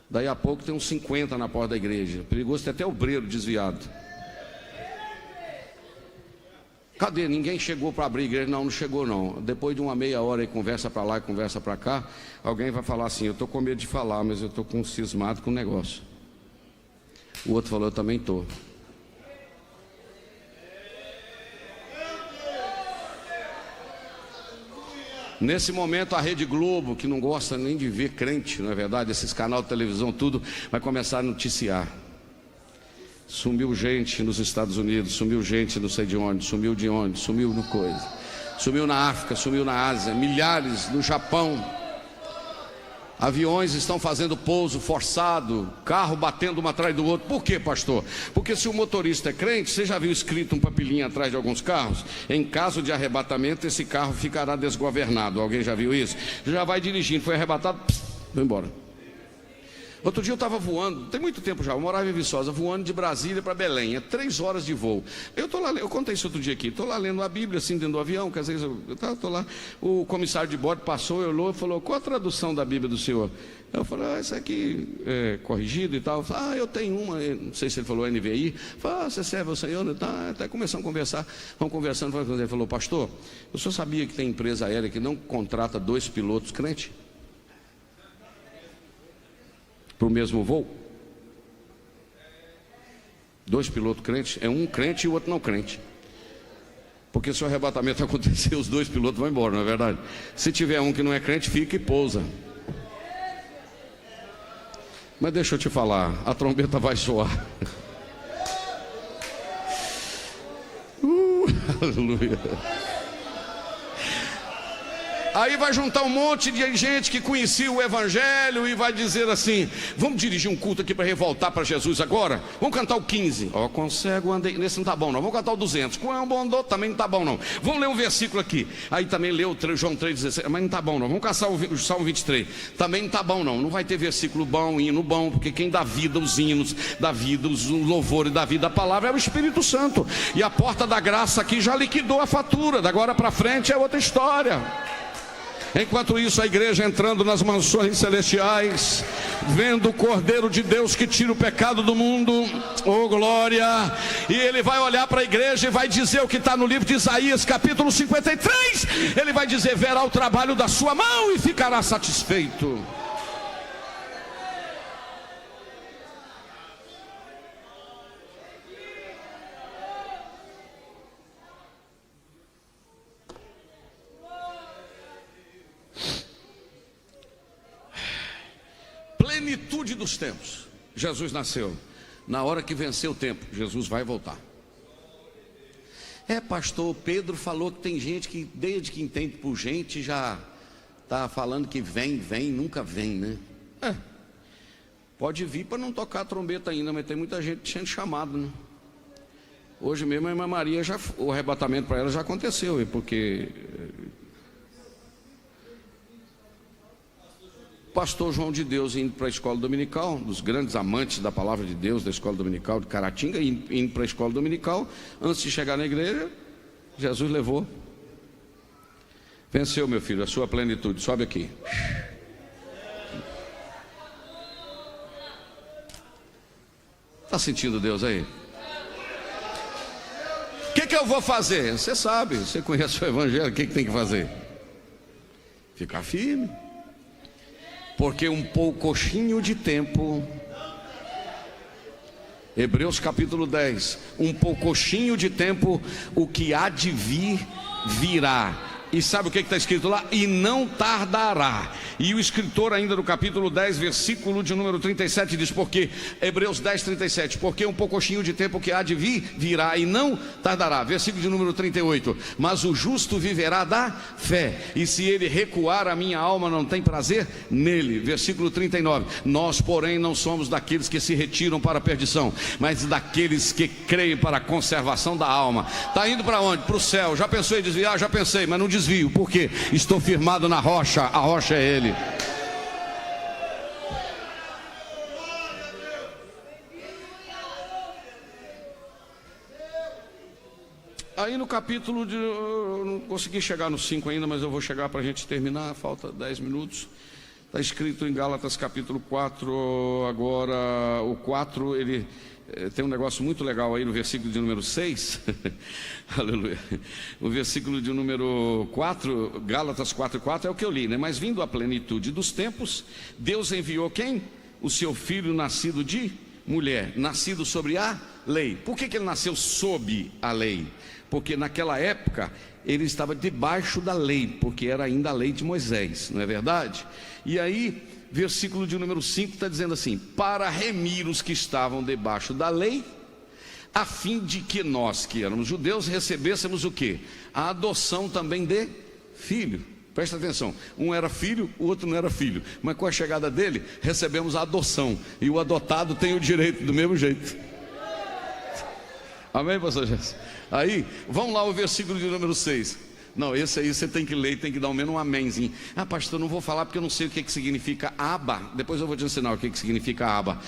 Daí a pouco tem uns 50 na porta da igreja. Perigoso ter até obreiro desviado. Cadê? Ninguém chegou para abrir a igreja. Não chegou não. Depois de uma meia hora aí, conversa para lá e conversa para cá, alguém vai falar assim: eu estou com medo de falar, mas eu estou cismado com o negócio. O outro falou: eu também estou. Nesse momento a Rede Globo, que não gosta nem de ver crente, não é verdade? Esses canais de televisão, tudo, vai começar a noticiar. Sumiu gente nos Estados Unidos, sumiu gente não sei de onde, sumiu no coisa. Sumiu na África, sumiu na Ásia, milhares no Japão. Aviões estão fazendo pouso forçado, carro batendo um atrás do outro. Por quê, pastor? Porque se o motorista é crente, você já viu escrito um papelinho atrás de alguns carros? Em caso de arrebatamento, esse carro ficará desgovernado. Alguém já viu isso? Já vai dirigindo, foi arrebatado, foi embora. Outro dia eu estava voando, tem muito tempo já, eu morava em Viçosa, voando de Brasília para Belém, é 3 horas de voo. Eu estou lá, eu contei isso outro dia aqui, estou lá lendo a Bíblia assim dentro do avião, que às vezes eu estou lá, o comissário de bordo passou, olhou e falou: qual a tradução da Bíblia do senhor? Eu falei: essa aqui é corrigido e tal. Eu tenho uma, não sei se ele falou NVI. Você serve ao Senhor? Até começamos a conversar, vamos conversando. Ele falou: pastor, o senhor sabia que tem empresa aérea que não contrata 2 pilotos crentes para o mesmo voo? 2 pilotos crentes, é um crente e o outro não crente. Porque se o arrebatamento acontecer, os 2 pilotos vão embora, não é verdade? Se tiver um que não é crente, fica e pousa. Mas deixa eu te falar, a trombeta vai soar. Aleluia. Aí vai juntar um monte de gente que conhecia o Evangelho e vai dizer assim: vamos dirigir um culto aqui para revoltar para Jesus agora? Vamos cantar o 15. Consigo andei. Nesse não está bom não. Vamos cantar o 200. Quão bondou, também não está bom não. Vamos ler um versículo aqui. Aí também leu João 3,16. Mas não está bom não. Vamos caçar o Salmo 23. Também não está bom não. Não vai ter versículo bom, hino bom, porque quem dá vida, os hinos, dá vida, os louvores da vida, a palavra é o Espírito Santo. E a porta da graça aqui já liquidou a fatura. Da agora para frente é outra história. Enquanto isso, a igreja entrando nas mansões celestiais, vendo o Cordeiro de Deus que tira o pecado do mundo, oh glória, e ele vai olhar para a igreja e vai dizer o que está no livro de Isaías capítulo 53, ele vai dizer: verá o trabalho da sua mão e ficará satisfeito. Plenitude dos tempos. Jesus nasceu. Na hora que venceu o tempo, Jesus vai voltar. Pastor, Pedro falou que tem gente que desde que entende por gente já está falando que vem, nunca vem, né? Pode vir para não tocar a trombeta ainda, mas tem muita gente sendo chamado, né? Hoje mesmo a irmã Maria, o arrebatamento para ela já aconteceu, porque pastor João de Deus indo para a escola dominical, um dos grandes amantes da palavra de Deus da escola dominical de Caratinga, indo para a escola dominical, antes de chegar na igreja, Jesus levou. Venceu, meu filho, a sua plenitude. Sobe aqui. Está sentindo Deus aí? O que eu vou fazer? Você sabe, você conhece o evangelho, o que tem que fazer? Ficar firme. Porque um poucochinho de tempo, Hebreus capítulo 10, um poucochinho de tempo, o que há de vir, virá. E sabe o que está escrito lá? E não tardará. E o escritor ainda no capítulo 10, versículo de número 37 diz: porque, Hebreus 10, 37, porque um poucochinho de tempo que há de vir, virá e não tardará. Versículo de número 38, mas o justo viverá da fé, e se ele recuar, a minha alma não tem prazer nele. Versículo 39, nós porém não somos daqueles que se retiram para a perdição, mas daqueles que creem para a conservação da alma. Está indo para onde? Para o céu. Já pensou em desviar? Já pensei, mas não desvio, porque estou firmado na rocha, a rocha é Ele. Aí no capítulo de, eu não consegui chegar no 5 ainda, mas eu vou chegar para a gente terminar, falta 10 minutos. Está escrito em Gálatas capítulo 4, agora o 4, ele tem um negócio muito legal aí no versículo de número 6, aleluia, o versículo de número 4, Gálatas 4:4 é o que eu li, né? Mas vindo a plenitude dos tempos, Deus enviou quem? O seu filho nascido de mulher, nascido sobre a lei. Por que ele nasceu sob a lei? Porque naquela época ele estava debaixo da lei, porque era ainda a lei de Moisés, não é verdade? E aí, versículo de número 5 está dizendo assim: para remir os que estavam debaixo da lei, a fim de que nós, que éramos judeus, recebêssemos o quê? A adoção também de filho. Presta atenção, um era filho, o outro não era filho, mas com a chegada dele, recebemos a adoção, e o adotado tem o direito do mesmo jeito. Amém, pastor Jéssica? Aí, vamos lá o versículo de número 6. Não, esse aí você tem que ler, tem que dar ao menos um amémzinho. Pastor, não vou falar porque eu não sei o que significa aba. Depois eu vou te ensinar o que significa aba.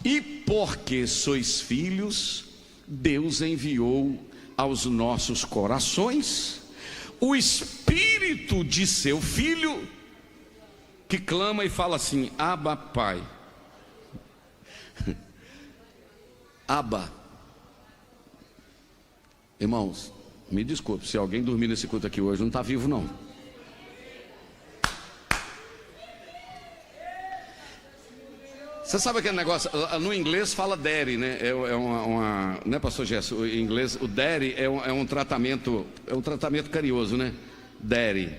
E porque sois filhos, Deus enviou aos nossos corações o Espírito de seu Filho, que clama e fala assim: Abba, Pai. Abba. Irmãos, me desculpe, se alguém dormir nesse culto aqui hoje, não está vivo não. Você sabe aquele negócio, no inglês fala daddy, né? Né, pastor Gesso? Em inglês, o daddy é um tratamento carinhoso, né? Daddy.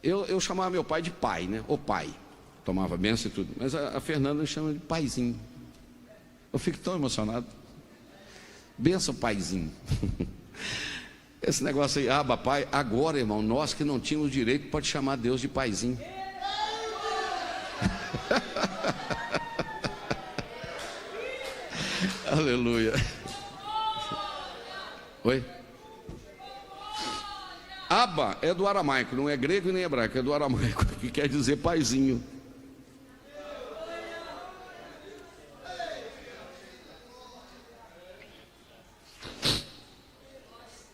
Eu chamava meu pai de pai, né? O pai. Tomava benção e tudo. Mas a Fernanda me chama de paizinho. Eu fico tão emocionado. Benção, paizinho. Esse negócio aí, Abba, Pai. Agora, irmão, nós que não tínhamos direito, pode chamar Deus de paizinho. Aleluia. Oi? Abba é do aramaico, não é grego e nem hebraico, é do aramaico, que quer dizer paizinho.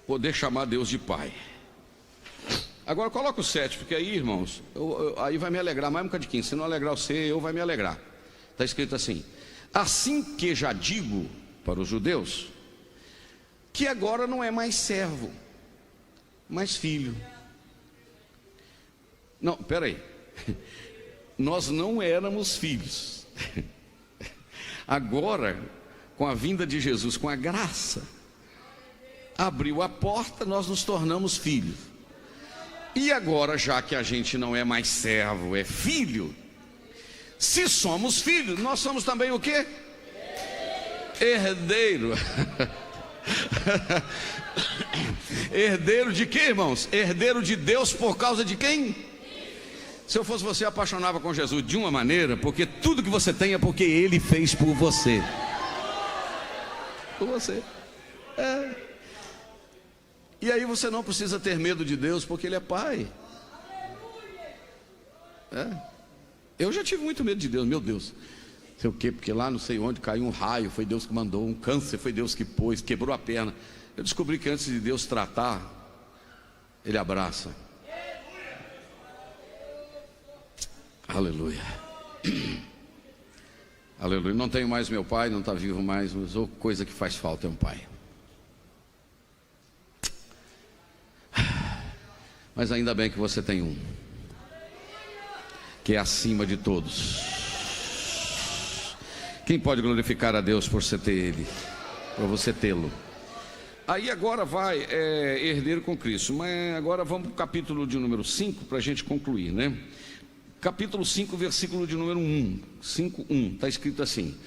Poder chamar Deus de Pai. Agora coloca o 7, porque aí, irmãos, aí vai me alegrar mais um bocadinho. Se não alegrar você, eu vai me alegrar. Está escrito assim: assim que já digo para os judeus, que agora não é mais servo, mas filho. Não, peraí. Nós não éramos filhos. Agora, com a vinda de Jesus, com a graça, abriu a porta, nós nos tornamos filhos. E agora, já que a gente não é mais servo, é filho, se somos filhos, nós somos também o quê? Herdeiro. Herdeiro de quê, irmãos? Herdeiro de Deus por causa de quem? Se eu fosse você, apaixonava com Jesus de uma maneira, porque tudo que você tem é porque Ele fez por você. Por você. E aí você não precisa ter medo de Deus, porque Ele é Pai. Eu já tive muito medo de Deus, meu Deus. Sei o quê? Porque lá não sei onde caiu um raio, foi Deus que mandou, um câncer foi Deus que pôs, quebrou a perna. Eu descobri que antes de Deus tratar, Ele abraça. Aleluia. Aleluia. Não tenho mais meu pai, não está vivo mais, mas a coisa que faz falta é um pai. Mas ainda bem que você tem um, que é acima de todos. Quem pode glorificar a Deus por você ter Ele, por você tê-lo? Aí agora vai herdeiro com Cristo. Mas agora vamos para o capítulo de número 5 para a gente concluir, né? Capítulo 5, versículo de número 1, 5:1, está escrito assim: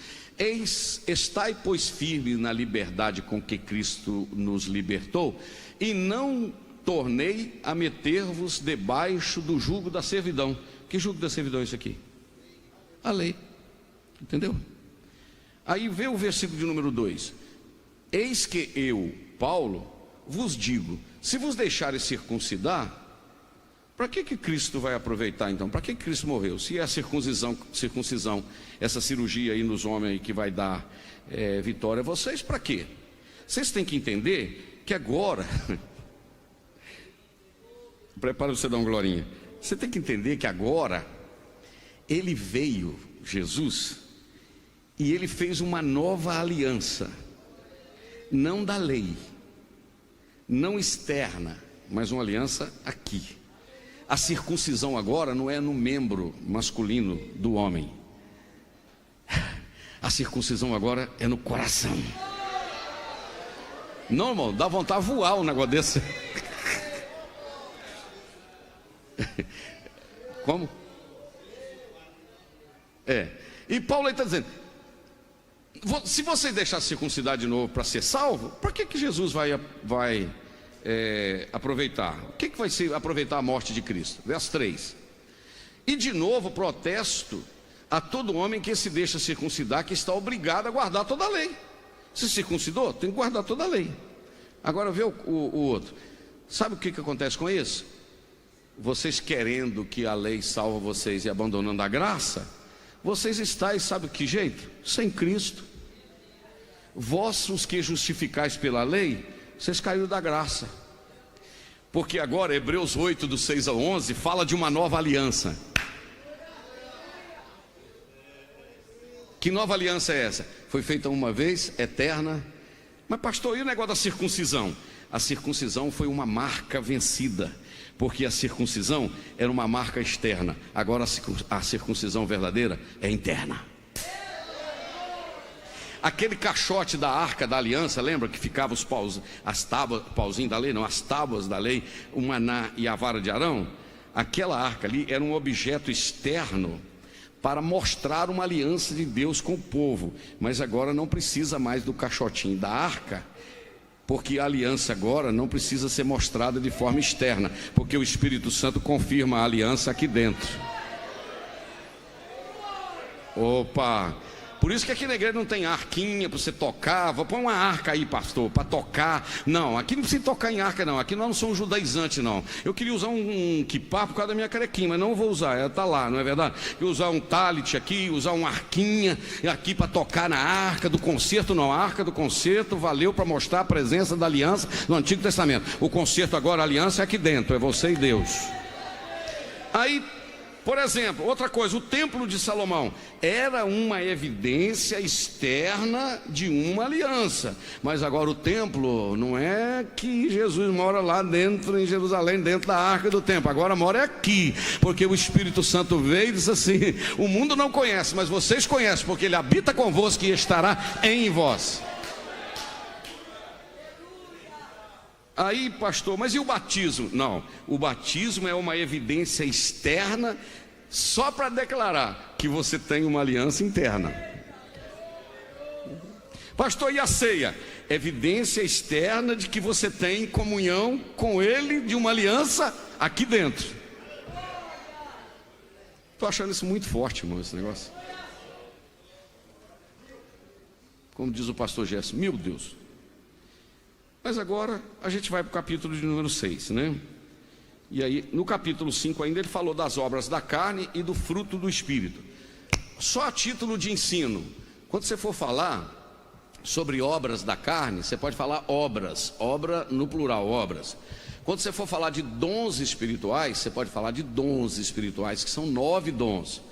estai, pois, firme na liberdade com que Cristo nos libertou, e não tornei a meter-vos debaixo do jugo da servidão. Que jugo da servidão é isso aqui? A lei. Entendeu? Aí vê o versículo de número 2: eis que eu, Paulo, vos digo, se vos deixares circuncidar, para que Cristo vai aproveitar então? Para que Cristo morreu? Se é a circuncisão, essa cirurgia aí nos homens aí que vai dar vitória a vocês, para quê? Vocês têm que entender que agora prepara você dar uma glorinha. Você tem que entender que agora Ele veio, Jesus, e Ele fez uma nova aliança, não da lei, não externa, mas uma aliança aqui. A circuncisão agora não é no membro masculino do homem. A circuncisão agora é no coração. Não, irmão, dá vontade de voar um negócio desse. Como? E Paulo aí está dizendo: se vocês deixarem circuncidar de novo para ser salvo, para que Jesus vai aproveitar? O que vai ser aproveitar a morte de Cristo? Verso 3: e de novo protesto a todo homem que se deixa circuncidar, que está obrigado a guardar toda a lei. Se circuncidou, tem que guardar toda a lei. Agora vê o outro. Sabe o que acontece com isso? Vocês querendo que a lei salva vocês e abandonando a graça, vocês estáis, sabe que jeito? Sem Cristo. Vós os que justificais pela lei, vocês caíram da graça. Porque agora Hebreus 8, do 6 ao 11, fala de uma nova aliança. Que nova aliança é essa? Foi feita uma vez, eterna. Mas pastor, e o negócio da circuncisão? A circuncisão foi uma marca vencida, porque a circuncisão era uma marca externa. Agora a circuncisão verdadeira é interna. Aquele caixote da arca da aliança, lembra que ficava os paus, as tábuas, pauzinho da lei, não, as tábuas da lei, o maná e a vara de Arão? Aquela arca ali era um objeto externo para mostrar uma aliança de Deus com o povo. Mas agora não precisa mais do caixotinho da arca, porque a aliança agora não precisa ser mostrada de forma externa, porque o Espírito Santo confirma a aliança aqui dentro. Opa! Por isso que aqui na igreja não tem arquinha para você tocar. Vou pôr uma arca aí, pastor, para tocar. Não, aqui não precisa tocar em arca, não. Aqui nós não somos judaizantes, não. Eu queria usar um kippah por causa da minha carequinha, mas não vou usar, ela está lá, não é verdade? Eu usar um talit aqui, usar uma arquinha aqui para tocar na arca do concerto, não. A arca do concerto valeu para mostrar a presença da aliança no Antigo Testamento. O concerto agora, a aliança é aqui dentro, é você e Deus. Aí, por exemplo, outra coisa, o templo de Salomão era uma evidência externa de uma aliança. Mas agora o templo não é que Jesus mora lá dentro em Jerusalém, dentro da arca do templo. Agora mora aqui, porque o Espírito Santo veio e disse assim: o mundo não conhece, mas vocês conhecem, porque ele habita convosco e estará em vós. Aí, pastor, mas e o batismo? Não, o batismo é uma evidência externa só para declarar que você tem uma aliança interna. Pastor, e a ceia? Evidência externa de que você tem comunhão com ele, de uma aliança aqui dentro. Estou achando isso muito forte, irmão, esse negócio. Como diz o pastor Gerson, meu Deus. Mas agora a gente vai para o capítulo de número 6, né? E aí no capítulo 5 ainda ele falou das obras da carne e do fruto do Espírito. Só a título de ensino, quando você for falar sobre obras da carne, você pode falar obras, obra no plural, obras. Quando você for falar de dons espirituais, você pode falar de dons espirituais, que são 9 dons.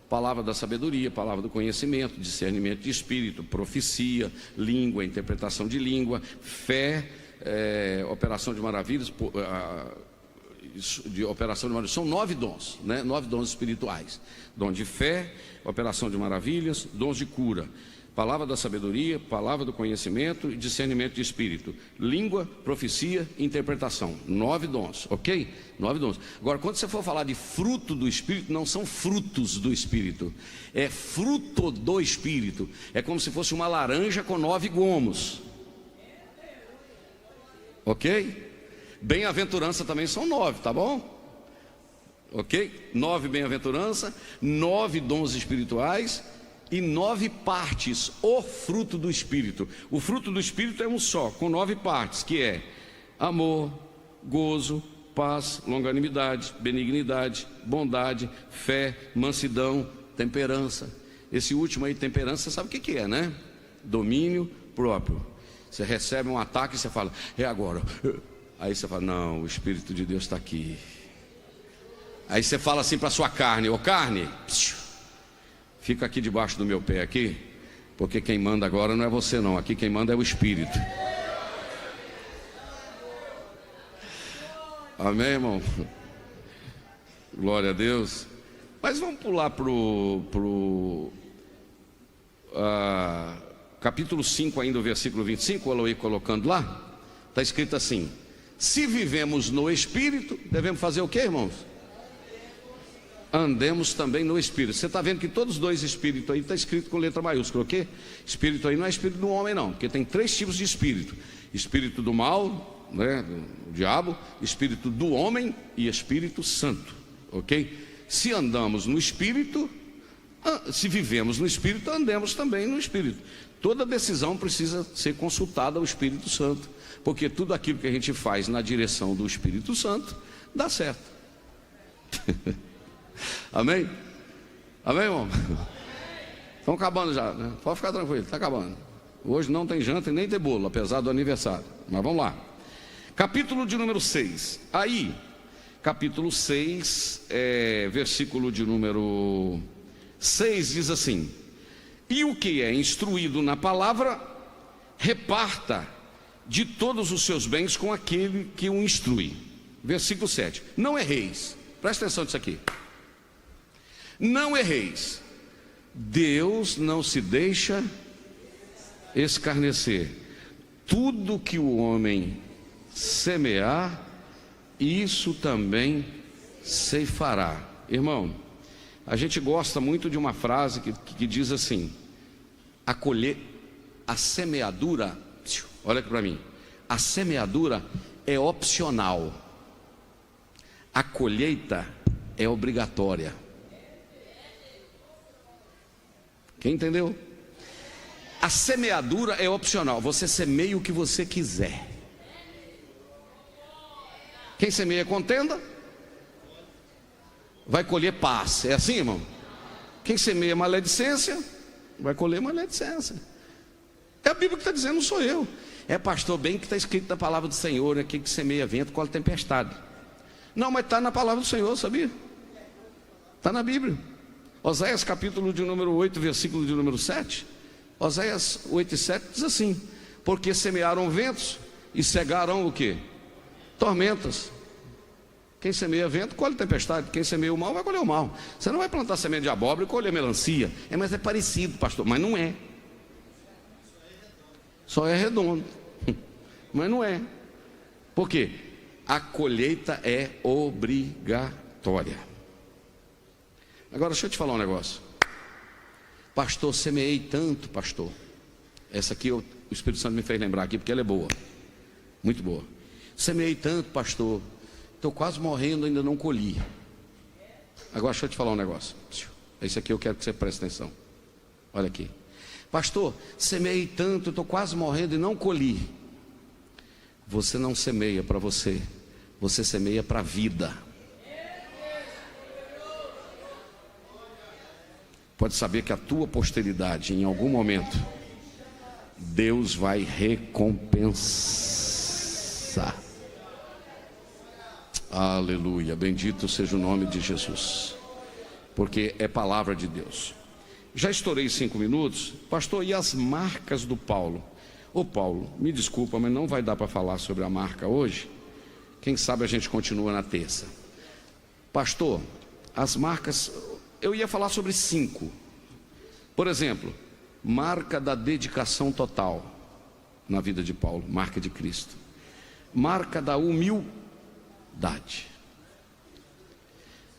Palavra da sabedoria, palavra do conhecimento, discernimento de espírito, profecia, língua, interpretação de língua, fé, operação de maravilhas, são 9 dons, né? 9 dons espirituais: dom de fé, operação de maravilhas, dons de cura, palavra da sabedoria, palavra do conhecimento e discernimento de espírito, língua, profecia e interpretação. 9 dons, ok? 9 dons. Agora, quando você for falar de fruto do Espírito, não são frutos do Espírito, é fruto do Espírito. É como se fosse uma laranja com 9 gomos, ok? Bem-aventurança também são 9, tá bom? Ok? 9 bem-aventurança, 9 dons espirituais e 9 partes, o fruto do Espírito. O fruto do Espírito é um só, com 9 partes, que é amor, gozo, paz, longanimidade, benignidade, bondade, fé, mansidão, temperança. Esse último aí, temperança, você sabe o que é, né? Domínio próprio. Você recebe um ataque e você fala, é agora. Aí você fala, não, o Espírito de Deus está aqui. Aí você fala assim para a sua carne, ô carne, fica aqui debaixo do meu pé aqui, porque quem manda agora não é você não, aqui quem manda é o Espírito. Amém, irmão? Glória a Deus. Mas vamos pular para o capítulo 5 ainda, o versículo 25, o Eloí colocando lá, está escrito assim: se vivemos no Espírito, devemos fazer o que, irmãos? Andemos também no Espírito. Você está vendo que todos os 2 espíritos aí está escrito com letra maiúscula, ok? Espírito aí não é espírito do homem não, porque tem 3 tipos de espírito: espírito do mal, né, do diabo, espírito do homem e Espírito Santo, ok? Se andamos no Espírito, se vivemos no Espírito, andemos também no Espírito. Toda decisão precisa ser consultada ao Espírito Santo, porque tudo aquilo que a gente faz na direção do Espírito Santo dá certo. Amém? Amém, irmão? Estão acabando já, né? Pode ficar tranquilo, está acabando. Hoje não tem janta e nem tem bolo, apesar do aniversário. Mas vamos lá. Capítulo de número 6. Aí, capítulo 6, versículo de número 6 diz assim: e o que é instruído na palavra, reparta de todos os seus bens com aquele que o instrui. Versículo 7. Não erreis. Presta atenção nisso aqui. Não erreis. Deus não se deixa escarnecer. Tudo que o homem semear, isso também ceifará. Irmão, a gente gosta muito de uma frase que diz assim: a semeadura, olha aqui para mim, a semeadura é opcional, a colheita é obrigatória. Quem entendeu? A semeadura é opcional, você semeia o que você quiser. Quem semeia contenda vai colher paz, é assim, irmão? Quem semeia maledicência vai colher maledicência. É a Bíblia que está dizendo, não sou eu. É pastor, bem que está escrito na palavra do Senhor, né? Que semeia vento, colhe tempestade. Não, mas está na palavra do Senhor, sabia? Está na Bíblia. Oséias capítulo de número 8, versículo de número 7. Oséias 8 e 7 diz assim: porque semearam ventos e cegaram o quê? Tormentas. Quem semeia vento, colhe tempestade. Quem semeia o mal, vai colher o mal. Você não vai plantar semente de abóbora e colher melancia. Mas é parecido, pastor, mas não é. Só é redondo, mas não é. Por quê? A colheita é obrigatória. Agora deixa eu te falar um negócio. Pastor, semeei tanto, pastor. Essa aqui o Espírito Santo me fez lembrar aqui, porque ela é boa, muito boa. Semeei tanto, pastor, estou quase morrendo, ainda não colhi. Agora deixa eu te falar um negócio. Esse aqui eu quero que você preste atenção. Olha aqui. Pastor, semeei tanto, estou quase morrendo e não colhi. Você não semeia para você, você semeia para a vida. Pode saber que a tua posteridade, em algum momento, Deus vai recompensar. Aleluia, bendito seja o nome de Jesus, porque é palavra de Deus. Já estourei 5 minutos, pastor, e as marcas do Paulo? Ô Paulo, me desculpa, mas não vai dar para falar sobre a marca hoje. Quem sabe a gente continua na terça. Pastor, as marcas, eu ia falar sobre 5. Por exemplo, marca da dedicação total na vida de Paulo, marca de Cristo. Marca da humildade.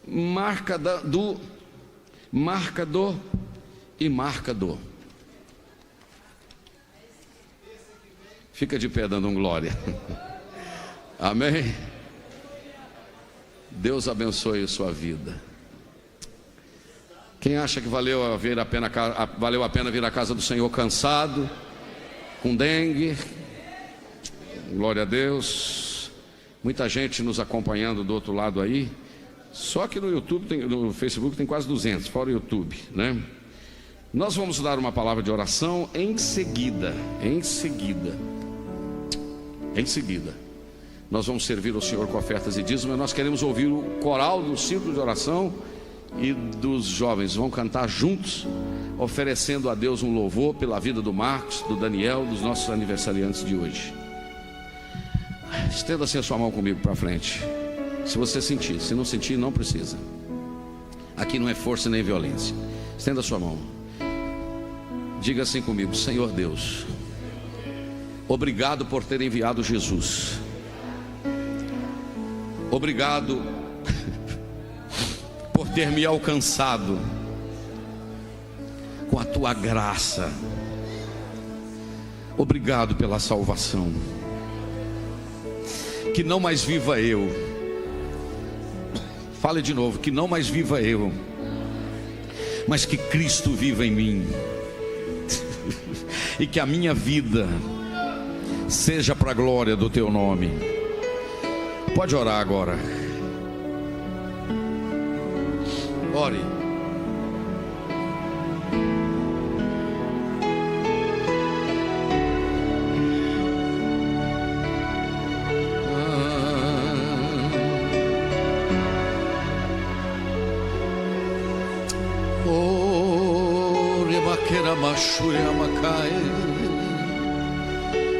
Marca do e marcador. Fica de pé dando um glória. Amém. Deus abençoe a sua vida. Quem acha que valeu a pena vir à casa do Senhor cansado, com dengue? Glória a Deus. Muita gente nos acompanhando do outro lado aí. Só que no YouTube, no Facebook tem quase 200, fora o YouTube, né? Nós vamos dar uma palavra de oração em seguida. Nós vamos servir o Senhor com ofertas e dízimos. Nós queremos ouvir o coral do círculo de oração e dos jovens. Vão cantar juntos, oferecendo a Deus um louvor pela vida do Marcos, do Daniel, dos nossos aniversariantes de hoje. Estenda assim a sua mão comigo para frente. Se você sentir, se não sentir, não precisa. Aqui não é força nem violência. Estenda a sua mão. Diga assim comigo: Senhor Deus, obrigado por ter enviado Jesus. Obrigado por ter me alcançado com a tua graça. Obrigado pela salvação. Que não mais viva eu. Fale de novo: que não mais viva eu, mas que Cristo viva em mim. E que a minha vida seja para a glória do teu nome. Pode orar agora. Ore.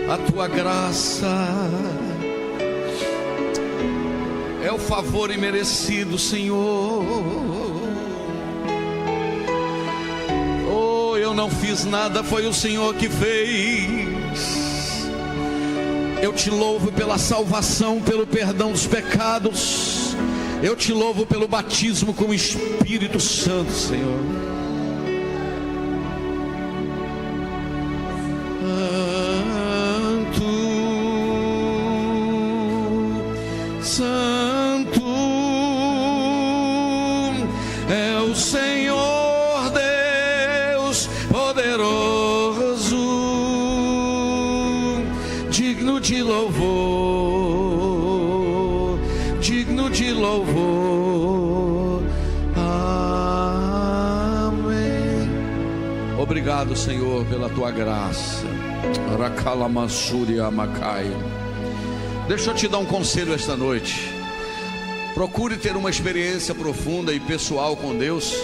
A tua graça é o favor imerecido, Senhor. Oh, eu não fiz nada, foi o Senhor que fez. Eu te louvo pela salvação, pelo perdão dos pecados. Eu te louvo pelo batismo com o Espírito Santo, Senhor. Senhor Deus poderoso, de louvor, digno de louvor. Amém. Obrigado, Senhor, pela tua graça. Rakalamasuri Amacai. Deixa eu te dar um conselho esta noite. Procure ter uma experiência profunda e pessoal com Deus,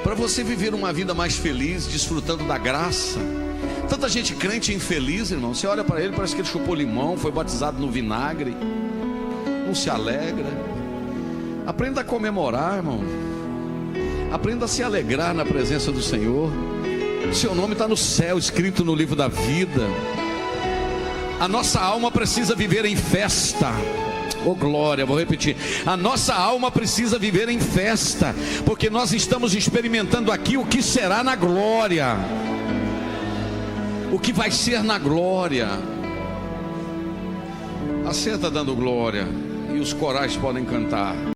para você viver uma vida mais feliz, desfrutando da graça. Tanta gente crente infeliz, irmão. Você olha para ele, parece que ele chupou limão, foi batizado no vinagre, não se alegra. Aprenda a comemorar, irmão. Aprenda a se alegrar na presença do Senhor. Seu nome está no céu, escrito no livro da vida. A nossa alma precisa viver em festa. Oh glória, vou repetir. A nossa alma precisa viver em festa, porque nós estamos experimentando aqui o que será na glória, o que vai ser na glória. Assenta dando glória, e os corais podem cantar.